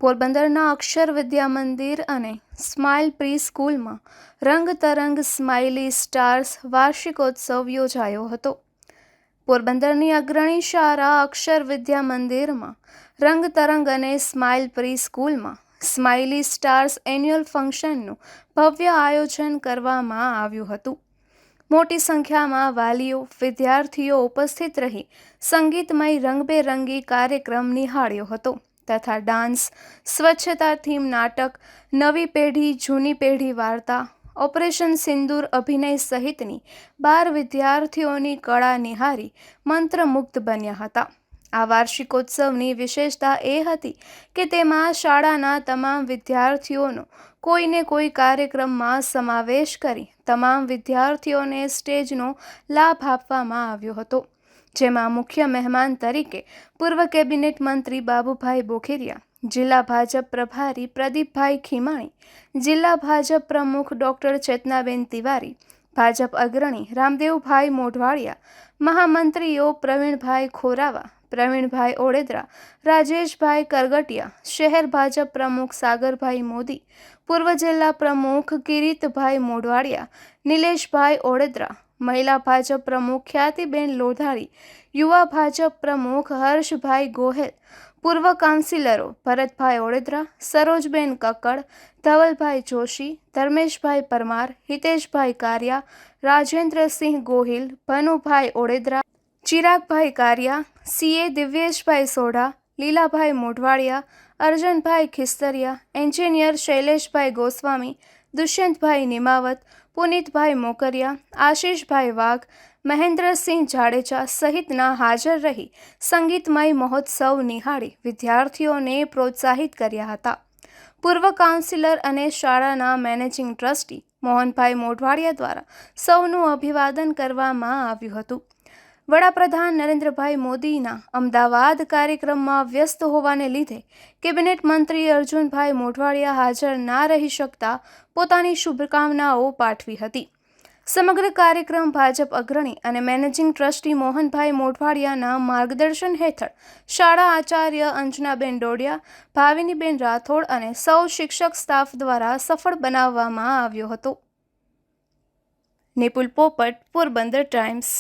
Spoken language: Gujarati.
પોરબંદરના અક્ષર વિદ્યા મંદિર અને સ્માઇલ પ્રી સ્કૂલમાં રંગતરંગ સ્માઇલી સ્ટાર્સ વાર્ષિકોત્સવ યોજાયો હતો. પોરબંદરની અગ્રણી શાળા અક્ષર વિદ્યા મંદિરમાં રંગતરંગ અને સ્માઇલ પ્રી સ્કૂલમાં સ્માઇલી સ્ટાર્સ એન્યુઅલ ફંક્શનનું ભવ્ય આયોજન કરવામાં આવ્યું હતું. મોટી સંખ્યામાં વાલીઓ, વિદ્યાર્થીઓ ઉપસ્થિત રહી સંગીતમય રંગબેરંગી કાર્યક્રમ નિહાળ્યો હતો તથા ડાન્સ, સ્વચ્છતા થીમ નાટક, નવી પેઢી જૂની પેઢી વાર્તા, ઓપરેશન સિંદૂર અભિનય સહિતની 12 વિદ્યાર્થીઓની કળા નિહાળી મંત્રમુગ્ધ બન્યા હતા. આ વાર્ષિકોત્સવની વિશેષતા એ હતી કે તેમાં શાળાના તમામ વિદ્યાર્થીઓનો કોઈને કોઈ કાર્યક્રમમાં સમાવેશ કરી તમામ વિદ્યાર્થીઓને સ્ટેજનો લાભ આપવામાં આવ્યો હતો, જેમાં મુખ્ય મહેમાન તરીકે પૂર્વ કેબિનેટ મંત્રી બાબુભાઈ બોખીરિયા, જિલ્લા ભાજપ પ્રભારી પ્રદીપભાઈ ખીમાણી, જિલ્લા ભાજપ પ્રમુખ ડૉક્ટર ચેતનાબેન તિવારી, ભાજપ અગ્રણી રામદેવભાઈ મોઢવાડિયા, મહામંત્રીઓ પ્રવીણભાઈ ખોરાવા, પ્રવીણભાઈ ઓડેદરા, રાજેશભાઈ કરગટિયા, શહેર ભાજપ પ્રમુખ સાગરભાઈ મોદી, પૂર્વ જિલ્લા પ્રમુખ કિરીટભાઈ મોઢવાડિયા, નિલેશભાઈ ઓડેદરા, મહિલા ભાજપ પ્રમુખ ખ્યાતિબેન લોધારી, યુવા ભાજપ પ્રમુખ હર્ષભાઈ ગોહેલ, પૂર્વ કાઉન્સિલરો ભરતભાઈ ઓડેદરા, સરોજબેન કક્કડ, ધવલભાઈ જોશી, ધર્મેશભાઈ પરમાર, હિતેશભાઈ કારિયા, રાજેન્દ્રસિંહ ગોહિલ, ભનુભાઈ ઓડેદરા, ચિરાગભાઈ કારિયા, સીએ દિવ્યેશભાઈ સોઢા, લીલાભાઈ મોઢવાડિયા, અર્જનભાઈ ખિસ્તરિયા, એન્જિનિયર શૈલેષભાઈ ગોસ્વામી, દુષ્યંતભાઈ નિમાવત, પુનિતભાઈ મોકરિયા, આશીષભાઈ વાઘ, મહેન્દ્રસિંહ જાડેજા સહિતના હાજર રહી સંગીતમય મહોત્સવ નિહાળી વિદ્યાર્થીઓને પ્રોત્સાહિત કર્યા હતા. પૂર્વ કાઉન્સિલર અને શાળાના મેનેજિંગ ટ્રસ્ટી મોહનભાઈ મોઢવાડિયા દ્વારા સૌનું અભિવાદન કરવામાં આવ્યું હતું. વડાપ્રધાન નરેન્દ્રભાઈ મોદીના અમદાવાદ કાર્યક્રમમાં વ્યસ્ત હોવાને લીધે કેબિનેટ મંત્રી અર્જુનભાઈ મોઢવાડિયા હાજર ના રહી શકતા પોતાની શુભકામનાઓ પાઠવી હતી. સમગ્ર કાર્યક્રમ ભાજપ અગ્રણી અને મેનેજિંગ ટ્રસ્ટી મોહનભાઈ મોઢવાડિયાના માર્ગદર્શન હેઠળ શાળા આચાર્ય અંજનાબેન ડોડિયા, ભાવિનીબેન રાઠોડ અને સૌ શિક્ષક સ્ટાફ દ્વારા સફળ બનાવવામાં આવ્યો હતો. નિપુલ પોપટ, પોરબંદર ટાઈમ્સ.